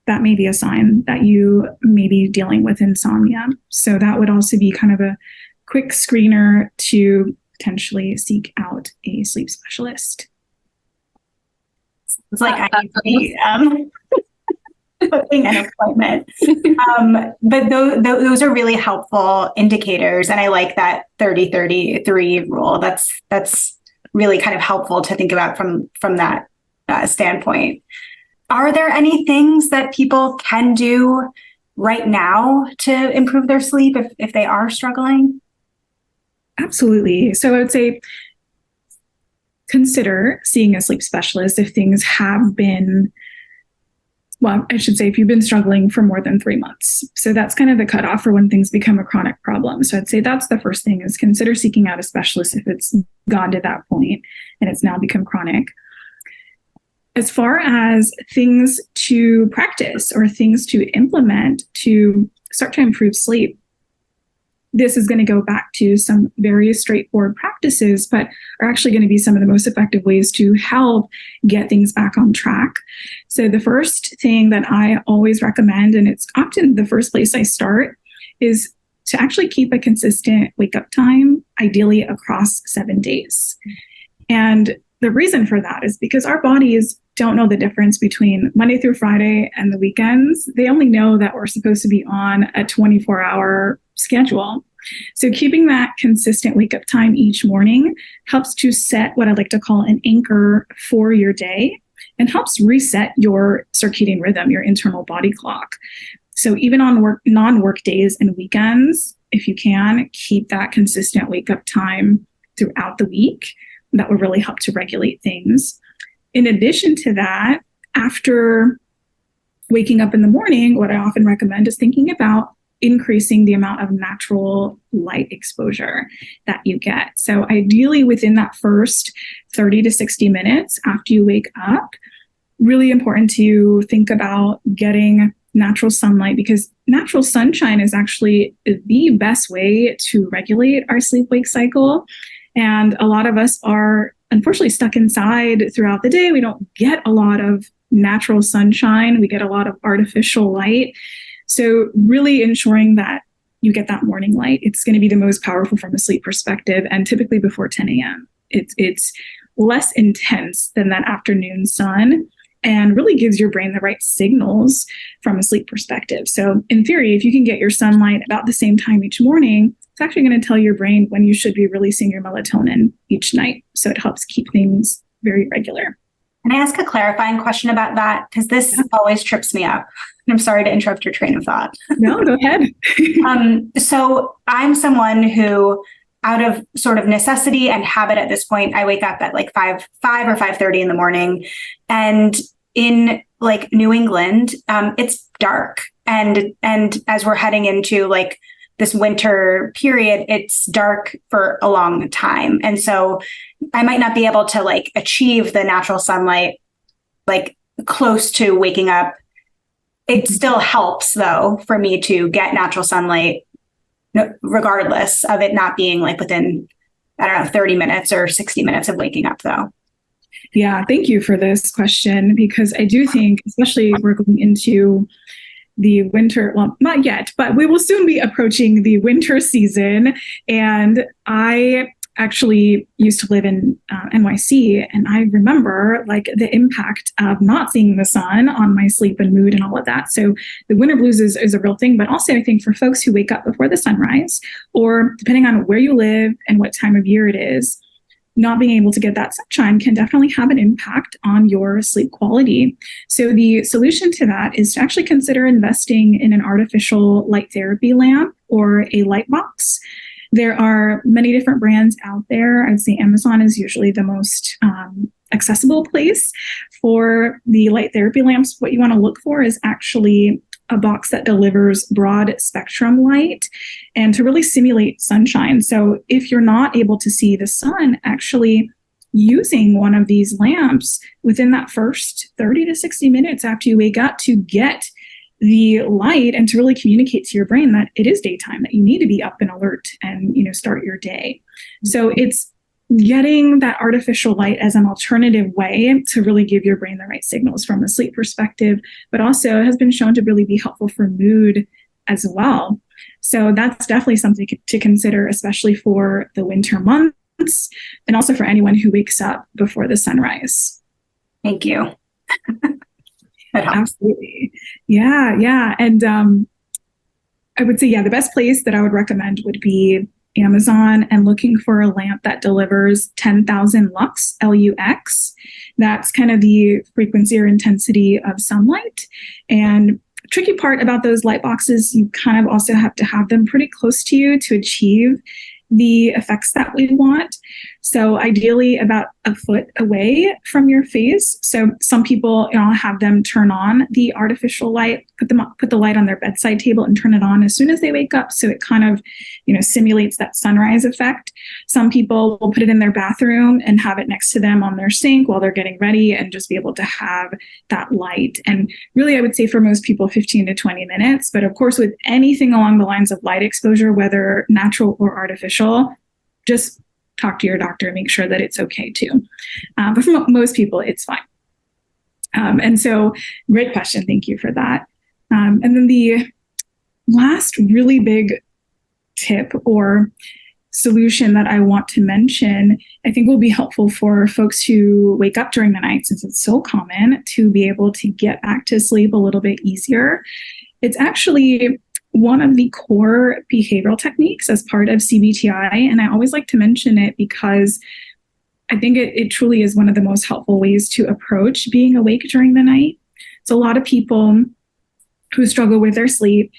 that may be a sign that you may be dealing with insomnia. So that would also be kind of a quick screener to potentially seek out a sleep specialist. It's like I need to be booking an appointment. But those are really helpful indicators. And I like that 30-30-3 rule. That's really kind of helpful to think about from that standpoint. Are there any things that people can do right now to improve their sleep if they are struggling? Absolutely. So I would say consider seeing a sleep specialist if things have been, well, I should say if you've been struggling for more than 3 months. So that's kind of the cutoff for when things become a chronic problem. So I'd say that's the first thing, is consider seeking out a specialist if it's gone to that point and it's now become chronic. As far as things to practice or things to implement to start to improve sleep, this is going to go back to some very straightforward practices, but are actually going to be some of the most effective ways to help get things back on track. So the first thing that I always recommend, and it's often the first place I start, is to actually keep a consistent wake-up time, ideally across 7 days. And the reason for that is because our bodies don't know the difference between Monday through Friday and the weekends. They only know that we're supposed to be on a 24-hour schedule. So keeping that consistent wake-up time each morning helps to set what I like to call an anchor for your day and helps reset your circadian rhythm, your internal body clock. So even on non-work days and weekends, if you can, keep that consistent wake-up time throughout the week. That will really help to regulate things. In addition to that, after waking up in the morning, what I often recommend is thinking about increasing the amount of natural light exposure that you get. So ideally within that first 30 to 60 minutes after you wake up, really important to think about getting natural sunlight, because natural sunshine is actually the best way to regulate our sleep-wake cycle. And a lot of us are unfortunately stuck inside throughout the day. We don't get a lot of natural sunshine. We get a lot of artificial light. So really ensuring that you get that morning light, it's going to be the most powerful from a sleep perspective, and typically before 10 a.m. It's less intense than that afternoon sun and really gives your brain the right signals from a sleep perspective. So in theory, if you can get your sunlight about the same time each morning, it's actually going to tell your brain when you should be releasing your melatonin each night. So it helps keep things very regular. Can I ask a clarifying question about that? Because this always trips me up. I'm sorry to interrupt your train of thought. No, go ahead. So I'm someone who, out of sort of necessity and habit at this point, I wake up at like 5 or 5:30 in the morning. And in like New England, it's dark. And as we're heading into like this winter period, it's dark for a long time. And so I might not be able to like achieve the natural sunlight like close to waking up. It still helps though for me to get natural sunlight regardless of it not being like within, I don't know, 30 minutes or 60 minutes of waking up though. Yeah, thank you for this question, because I do think, especially we're going into the winter, well, not yet, but we will soon be approaching the winter season. And I actually used to live in NYC, and I remember like the impact of not seeing the sun on my sleep and mood and all of that. So the winter blues is a real thing, but also I think for folks who wake up before the sunrise, or depending on where you live and what time of year it is, not being able to get that sunshine can definitely have an impact on your sleep quality. So the solution to that is to actually consider investing in an artificial light therapy lamp or a light box. There are many different brands out there. I'd say Amazon is usually the most accessible place for the light therapy lamps. What you want to look for is actually a box that delivers broad spectrum light and to really simulate sunshine. So if you're not able to see the sun, actually using one of these lamps within that first 30 to 60 minutes after you wake up to get the light and to really communicate to your brain that it is daytime, that you need to be up and alert and, start your day. So it's getting that artificial light as an alternative way to really give your brain the right signals from a sleep perspective, but also has been shown to really be helpful for mood as well. So that's definitely something to consider, especially for the winter months and also for anyone who wakes up before the sunrise. Thank you. Absolutely. Yeah. And I would say, the best place that I would recommend would be Amazon, and looking for a lamp that delivers 10,000 lux, LUX. That's kind of the frequency or intensity of sunlight. And the tricky part about those light boxes, you kind of also have to have them pretty close to you to achieve the effects that we want. So ideally about a foot away from your face. So some people, have them turn on the artificial light, put the light on their bedside table and turn it on as soon as they wake up. So it kind of, simulates that sunrise effect. Some people will put it in their bathroom and have it next to them on their sink while they're getting ready and just be able to have that light. And really, I would say for most people, 15 to 20 minutes. But of course, with anything along the lines of light exposure, whether natural or artificial, just talk to your doctor and make sure that it's okay too. But for most people, it's fine. And so great question. Thank you for that. And then the last really big tip or solution that I want to mention, I think will be helpful for folks who wake up during the night, since it's so common, to be able to get back to sleep a little bit easier. It's actually one of the core behavioral techniques as part of CBT-i. And I always like to mention it because I think it truly is one of the most helpful ways to approach being awake during the night. So a lot of people who struggle with their sleep,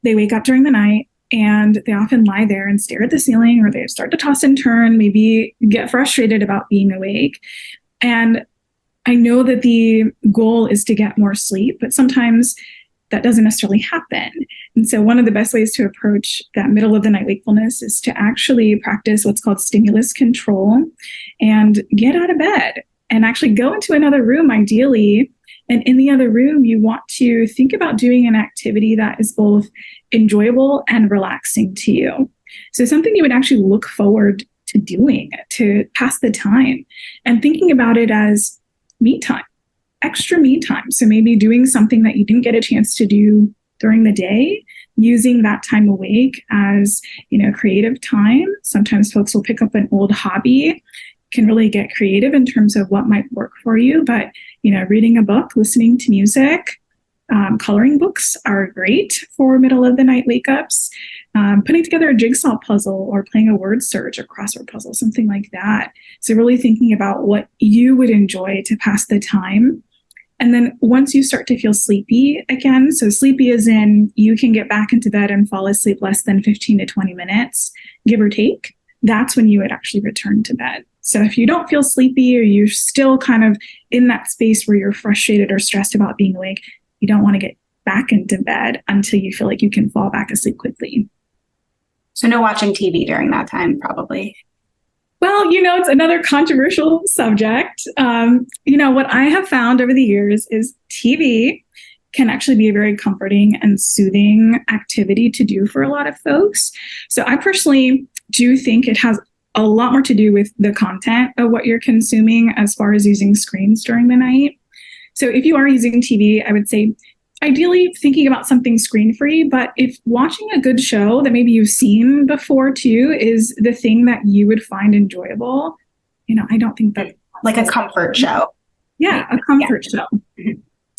they wake up during the night and they often lie there and stare at the ceiling, or they start to toss and turn, maybe get frustrated about being awake. And I know that the goal is to get more sleep, but sometimes that doesn't necessarily happen. And so one of the best ways to approach that middle of the night wakefulness is to actually practice what's called stimulus control and get out of bed and actually go into another room, ideally. And in the other room, you want to think about doing an activity that is both enjoyable and relaxing to you. So something you would actually look forward to doing to pass the time, and thinking about it as me time, extra me time. So maybe doing something that you didn't get a chance to do during the day, using that time awake as, creative time. Sometimes folks will pick up an old hobby, can really get creative in terms of what might work for you. But, reading a book, listening to music, coloring books are great for middle of the night wake ups. Putting together a jigsaw puzzle or playing a word search or crossword puzzle, something like that. So really thinking about what you would enjoy to pass the time. And then once you start to feel sleepy again, so sleepy as in you can get back into bed and fall asleep less than 15 to 20 minutes, give or take, that's when you would actually return to bed. So if you don't feel sleepy or you're still kind of in that space where you're frustrated or stressed about being awake, you don't want to get back into bed until you feel like you can fall back asleep quickly. So no watching TV during that time, probably. Well, it's another controversial subject. What I have found over the years is TV can actually be a very comforting and soothing activity to do for a lot of folks. So I personally do think it has a lot more to do with the content of what you're consuming as far as using screens during the night. So if you are using TV, I would say ideally thinking about something screen-free, but if watching a good show that maybe you've seen before too is the thing that you would find enjoyable, I don't think that... Like a comfort show. Yeah, a comfort show.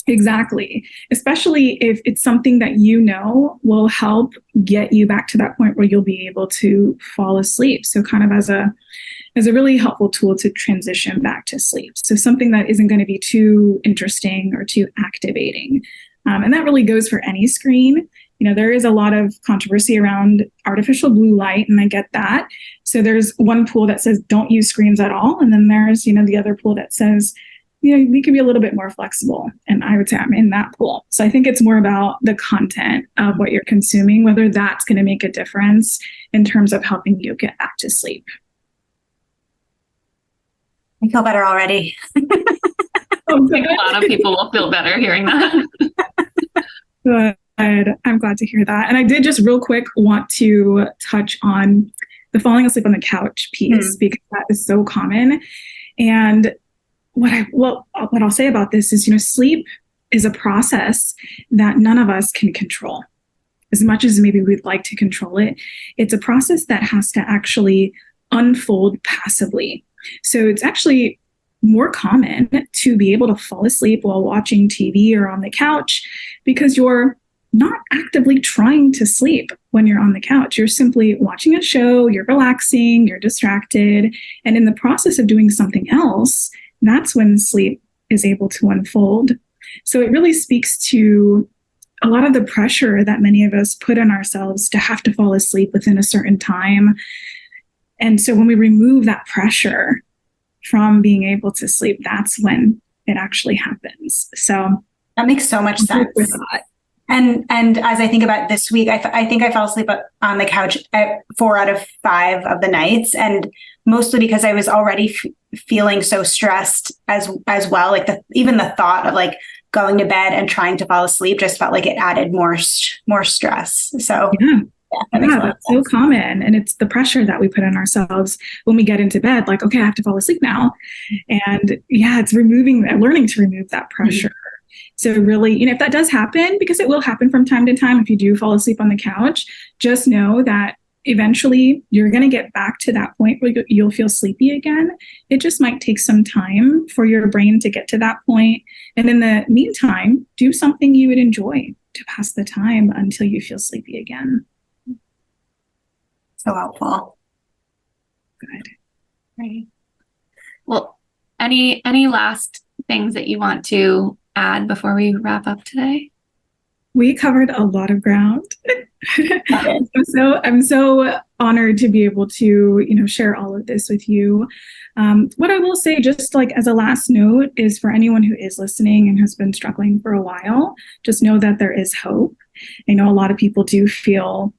Exactly. Especially if it's something that will help get you back to that point where you'll be able to fall asleep. So kind of as a really helpful tool to transition back to sleep. So something that isn't going to be too interesting or too activating. And that really goes for any screen. There is a lot of controversy around artificial blue light, and I get that. So there's one pool that says don't use screens at all. And then there's, the other pool that says, we can be a little bit more flexible. And I would say I'm in that pool. So I think it's more about the content of what you're consuming, whether that's going to make a difference in terms of helping you get back to sleep. I feel better already. I think a lot of people will feel better hearing that. Good. I'm glad to hear that. And I did just real quick want to touch on the falling asleep on the couch piece because that is so common. And what I'll say about this is, sleep is a process that none of us can control. As much as maybe we'd like to control it, it's a process that has to actually unfold passively. So it's actually more common to be able to fall asleep while watching TV or on the couch because you're not actively trying to sleep when you're on the couch. You're simply watching a show, you're relaxing, you're distracted, and in the process of doing something else, that's when sleep is able to unfold. So it really speaks to a lot of the pressure that many of us put on ourselves to have to fall asleep within a certain time. And so when we remove that pressure from being able to sleep, that's when it actually happens. So that makes so much sense. And as I think about this week, I think I fell asleep on the couch at 4 out of 5 of the nights, and mostly because I was already feeling so stressed as well. Like even the thought of going to bed and trying to fall asleep just felt like it added more stress. So that's so common. And it's the pressure that we put on ourselves when we get into bed, like, okay, I have to fall asleep now. And it's learning to remove that pressure. So really, if that does happen, because it will happen from time to time, if you do fall asleep on the couch, just know that eventually you're going to get back to that point where you'll feel sleepy again. It just might take some time for your brain to get to that point. And in the meantime, do something you would enjoy to pass the time until you feel sleepy again. So helpful. Good. Right. Well, any last things that you want to add before we wrap up today? We covered a lot of ground. I'm so honored to be able to, share all of this with you. What I will say, just like as a last note, is for anyone who is listening and has been struggling for a while, just know that there is hope. I know a lot of people do feel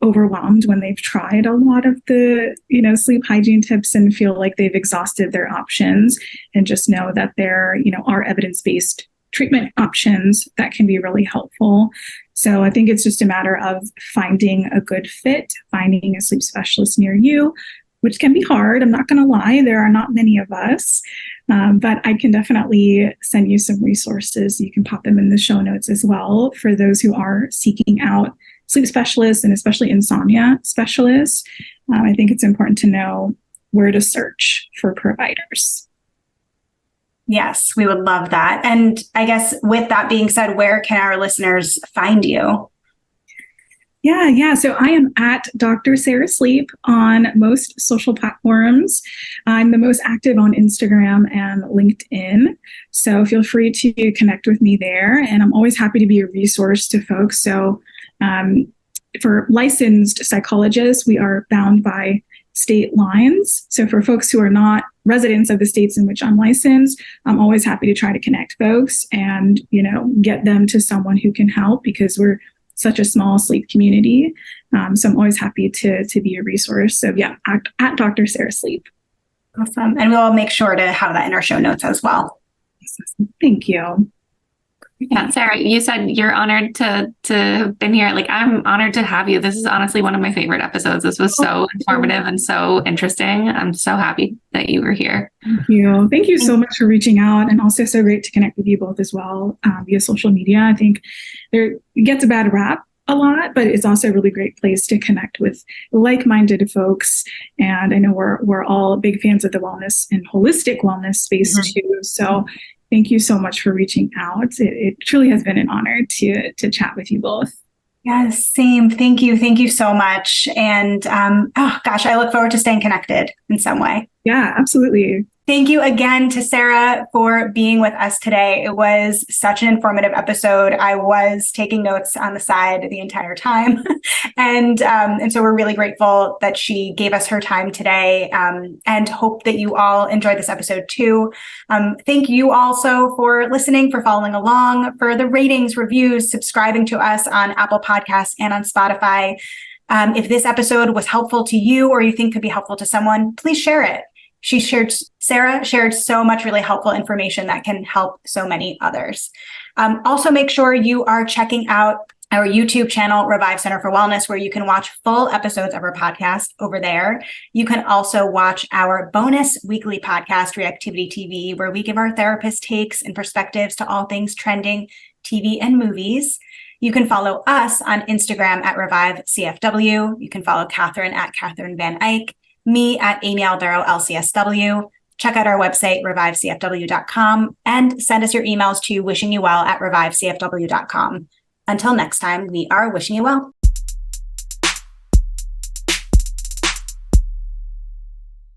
overwhelmed when they've tried a lot of the, sleep hygiene tips and feel like they've exhausted their options, and just know that there, are evidence-based treatment options that can be really helpful. So I think it's just a matter of finding a good fit, finding a sleep specialist near you, which can be hard. I'm not going to lie, there are not many of us, but I can definitely send you some resources. You can pop them in the show notes as well for those who are seeking out sleep specialists and especially insomnia specialists. I think it's important to know where to search for providers. Yes, we would love that. And I guess with that being said, where can our listeners find you? Yeah. So I am at Dr. Sarah Sleep on most social platforms. I'm the most active on Instagram and LinkedIn. So feel free to connect with me there. And I'm always happy to be a resource to folks. So for licensed psychologists, we are bound by state lines. So for folks who are not residents of the states in which I'm licensed, I'm always happy to try to connect folks and, get them to someone who can help, because we're such a small sleep community. So I'm always happy to be a resource. So yeah, at Dr. Sarah Sleep. Awesome. And we'll make sure to have that in our show notes as well. Thank you. Yeah, Sarah, you said you're honored to have been here. Like, I'm honored to have you. This is honestly one of my favorite episodes. This was so informative and so interesting. I'm so happy that you were here. Thank you. Thank you so much for reaching out, and also so great to connect with you both as well via social media. I think it gets a bad rap a lot, but it's also a really great place to connect with like-minded folks. And I know we're all big fans of the wellness and holistic wellness space too. So thank you so much for reaching out. It truly has been an honor to chat with you both. Yes, same. Thank you. Thank you so much. And I look forward to staying connected in some way. Yeah, absolutely. Thank you again to Sarah for being with us today. It was such an informative episode. I was taking notes on the side the entire time. And so we're really grateful that she gave us her time today, and hope that you all enjoyed this episode too. Thank you also for listening, for following along, for the ratings, reviews, subscribing to us on Apple Podcasts and on Spotify. If this episode was helpful to you or you think could be helpful to someone, please share it. Sarah shared so much really helpful information that can help so many others. Also, make sure you are checking out our YouTube channel, Revive Center for Wellness, where you can watch full episodes of our podcast over there. You can also watch our bonus weekly podcast, Reactivity TV, where we give our therapist takes and perspectives to all things trending, TV and movies. You can follow us on Instagram at Revive CFW. You can follow Catherine at Catherine Van Eyck, me at Amy Aldero LCSW. Check out our website, revivecfw.com, and send us your emails to wishingyouvell@revivecfw.com. Until next time, we are wishing you well.